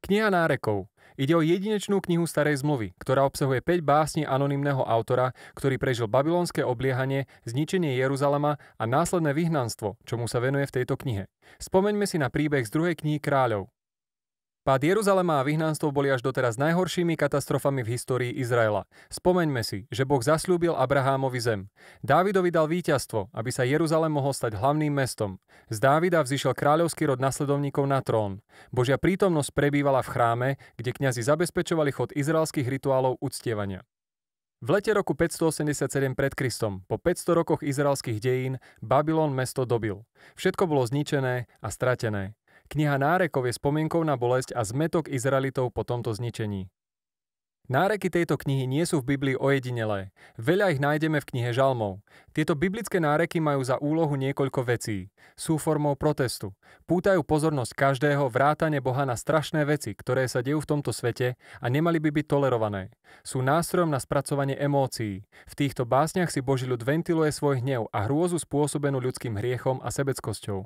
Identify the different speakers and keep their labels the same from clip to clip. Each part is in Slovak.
Speaker 1: Kniha nárekov. Ide o jedinečnú knihu Starej zmluvy, ktorá obsahuje 5 básní anonymného autora, ktorý prežil babylonské obliehanie, zničenie Jeruzalema a následné vyhnanstvo, čomu sa venuje v tejto knihe. Spomeňme si na príbeh z 2. knihy Kráľov. Pád Jeruzalema a vyhnanstvo boli až doteraz najhoršími katastrofami v histórii Izraela. Spomeňme si, že Boh zasľúbil Abrahámovi zem. Dávidovi dal víťazstvo, aby sa Jeruzalem mohol stať hlavným mestom. Z Dávida vzišiel kráľovský rod nasledovníkov na trón. Božia prítomnosť prebývala v chráme, kde kňazi zabezpečovali chod izraelských rituálov uctievania. V lete roku 587 pred Kristom, po 500 rokoch izraelských dejín, Babylon mesto dobil. Všetko bolo zničené a stratené. Kniha nárekov je spomienkou na bolesť a zmätok Izraelitov po tomto zničení. Náreky tejto knihy nie sú v Biblii ojedinelé. Veľa ich nájdeme v knihe Žalmov. Tieto biblické náreky majú za úlohu niekoľko vecí. Sú formou protestu. Pútajú pozornosť každého vrátane Boha na strašné veci, ktoré sa dejú v tomto svete a nemali by byť tolerované. Sú nástrojom na spracovanie emócií. V týchto básniach si Boží ľud ventiluje svoj hnev a hrôzu spôsobenú ľudským hriechom a sebeckosťou.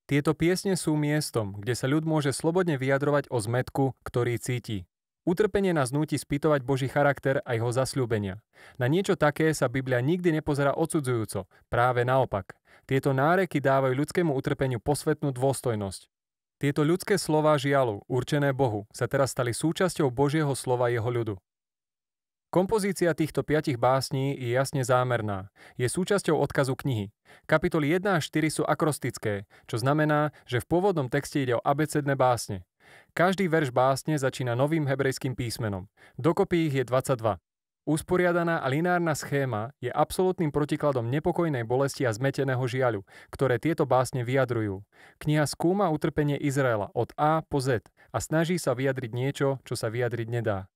Speaker 1: Tieto piesne sú miestom, kde sa ľud môže slobodne vyjadrovať o zmätku, ktorý cíti. Utrpenie nás núti spýtovať Boží charakter a jeho zasľúbenia. Na niečo také sa Biblia nikdy nepozerá odsudzujúco, práve naopak. Tieto náreky dávajú ľudskému utrpeniu posvetnú dôstojnosť. Tieto ľudské slová žialu, určené Bohu, sa teraz stali súčasťou Božieho slova jeho ľudu. Kompozícia týchto 5 básní je jasne zámerná. Je súčasťou odkazu knihy. Kapitoly 1 až 4 sú akrostické, čo znamená, že v pôvodnom texte ide o abecedné básne. Každý verš básne začína novým hebrejským písmenom. Dokopy ich je 22. Usporiadaná a lineárna schéma je absolútnym protikladom nepokojnej bolesti a zmeteného žiaľu, ktoré tieto básne vyjadrujú. Kniha skúma utrpenie Izraela od A po Z a snaží sa vyjadriť niečo, čo sa vyjadriť nedá.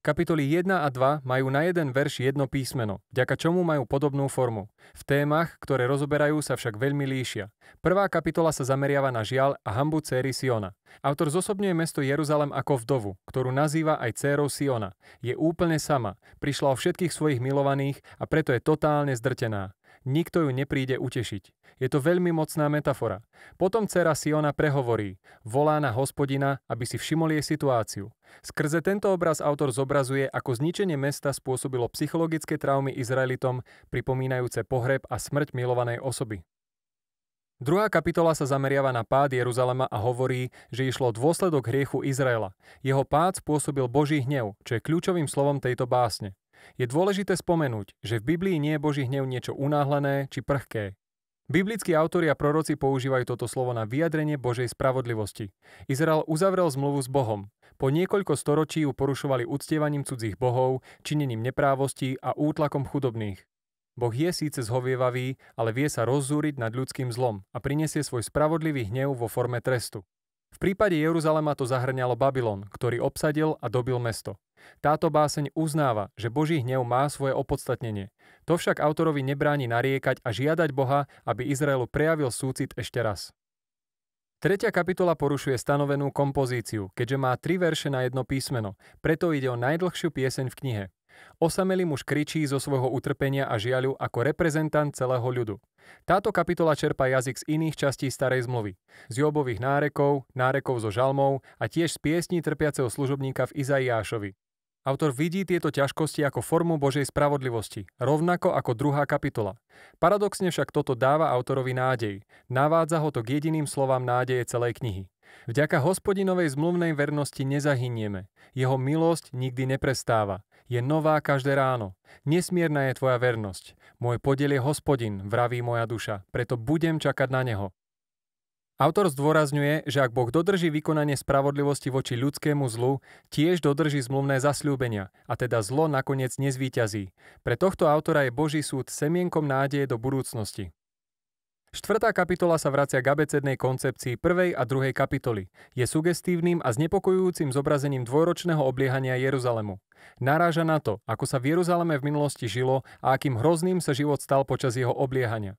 Speaker 1: Kapitoly 1 a 2 majú na jeden verš jedno písmeno, vďaka čomu majú podobnú formu. V témach, ktoré rozoberajú, sa však veľmi líšia. Prvá kapitola sa zameriava na žiaľ a hanbu céry Siona. Autor zosobňuje mesto Jeruzalem ako vdovu, ktorú nazýva aj dcérou Siona. Je úplne sama, prišla o všetkých svojich milovaných a preto je totálne zdrtená. Nikto ju nepríde utešiť. Je to veľmi mocná metafora. Potom dcéra Siona prehovorí, volá na Hospodina, aby si všimol jej situáciu. Skrze tento obraz autor zobrazuje, ako zničenie mesta spôsobilo psychologické traumy Izraelitom, pripomínajúce pohreb a smrť milovanej osoby. Druhá kapitola sa zameriava na pád Jeruzalema a hovorí, že išlo o dôsledok hriechu Izraela. Jeho pád spôsobil Boží hnev, čo je kľúčovým slovom tejto básne. Je dôležité spomenúť, že v Biblii nie je Boží hnev niečo unáhlené či prchké. Biblickí autori a proroci používajú toto slovo na vyjadrenie Božej spravodlivosti. Izrael uzavrel zmluvu s Bohom. Po niekoľko storočí ju porušovali uctievaním cudzích bohov, činením neprávostí a útlakom chudobných. Boh je síce zhovievavý, ale vie sa rozzúriť nad ľudským zlom a prinesie svoj spravodlivý hnev vo forme trestu. V prípade Jeruzalema to zahrňalo Babylon, ktorý obsadil a dobil mesto. Táto báseň uznáva, že Boží hnev má svoje opodstatnenie. To však autorovi nebráni nariekať a žiadať Boha, aby Izraelu prejavil súcit ešte raz. Tretia kapitola porušuje stanovenú kompozíciu, keďže má 3 verše na jedno písmeno, preto ide o najdlhšiu pieseň v knihe. Osamelý muž kričí zo svojho utrpenia a žiaľu ako reprezentant celého ľudu. Táto kapitola čerpá jazyk z iných častí Starej zmluvy, z Jobových nárekov, nárekov zo žalmov a tiež z piesní trpiaceho služobníka v Izaiášovi. Autor vidí tieto ťažkosti ako formu Božej spravodlivosti, rovnako ako druhá kapitola. Paradoxne však toto dáva autorovi nádej. Navádza ho to k jediným slovám nádeje celej knihy. Vďaka Hospodinovej zmluvnej vernosti nezahynieme. Jeho milosť nikdy neprestáva. Je nová každé ráno. Nesmierna je tvoja vernosť. Môj podiel je Hospodin, vraví moja duša, preto budem čakať na neho. Autor zdôrazňuje, že ak Boh dodrží vykonanie spravodlivosti voči ľudskému zlu, tiež dodrží zmluvné zasľúbenia, a teda zlo nakoniec nezvíťazí. Pre tohto autora je Boží súd semienkom nádeje do budúcnosti. 4. kapitola sa vracia k abecednej koncepcii 1. a 2. kapitoly. Je sugestívnym a znepokojujúcim zobrazením dvojročného obliehania Jeruzalemu. Naráža na to, ako sa v Jeruzaleme v minulosti žilo a akým hrozným sa život stal počas jeho obliehania.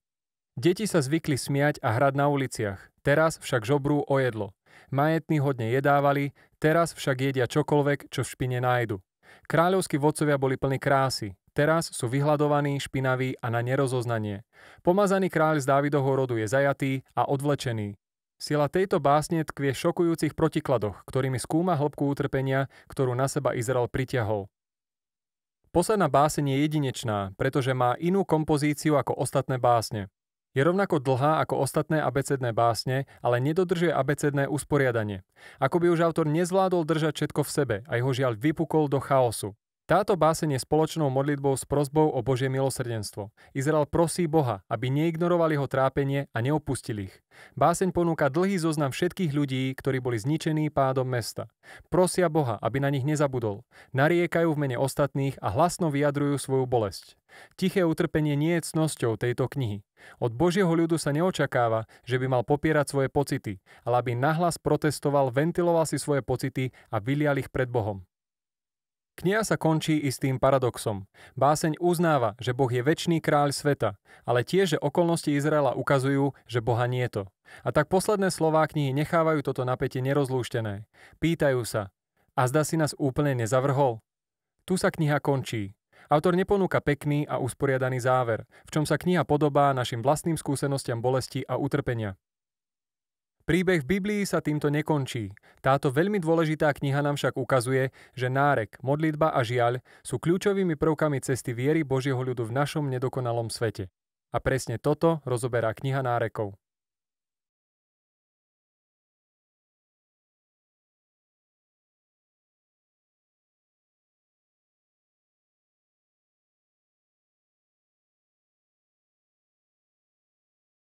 Speaker 1: Deti sa zvykli smiať a hrať na uliciach, teraz však žobrú o jedlo. Majetní hodne jedávali, teraz však jedia čokoľvek, čo v špine nájdu. Kráľovskí vodcovia boli plní krásy, teraz sú vyhľadovaní, špinaví a na nerozoznanie. Pomazaný kráľ z Dávidovho rodu je zajatý a odvlečený. Sila tejto básne tkvie v šokujúcich protikladoch, ktorými skúma hĺbku utrpenia, ktorú na seba Izrael pritiahol. Posledná báseň je jedinečná, pretože má inú kompozíciu ako ostatné básne. Je rovnako dlhá ako ostatné abecedné básne, ale nedodržuje abecedné usporiadanie. Ako by už autor nezvládol držať všetko v sebe a jeho žiaľ vypukol do chaosu. Táto báseň je spoločnou modlitbou s prosbou o Božie milosrdenstvo. Izrael prosí Boha, aby neignoroval jeho trápenie a neopustil ich. Báseň ponúka dlhý zoznam všetkých ľudí, ktorí boli zničení pádom mesta. Prosia Boha, aby na nich nezabudol. Nariekajú v mene ostatných a hlasno vyjadrujú svoju bolesť. Tiché utrpenie nie je cnosťou tejto knihy. Od Božieho ľudu sa neočakáva, že by mal popierať svoje pocity, ale aby nahlas protestoval, ventiloval si svoje pocity a vylial ich pred Bohom. Kniha sa končí istým paradoxom. Báseň uznáva, že Boh je večný kráľ sveta, ale tiež, že okolnosti Izraela ukazujú, že Boha nieto. A tak posledné slová knihy nechávajú toto napätie nerozlúštené. Pýtajú sa, a zdá si nás úplne nezavrhol? Tu sa kniha končí. Autor neponúka pekný a usporiadaný záver, v čom sa kniha podobá našim vlastným skúsenostiam bolesti a utrpenia. Príbeh v Biblii sa týmto nekončí. Táto veľmi dôležitá kniha nám však ukazuje, že nárek, modlitba a žiaľ sú kľúčovými prvkami cesty viery Božieho ľudu v našom nedokonalom svete. A presne toto rozoberá kniha nárekov.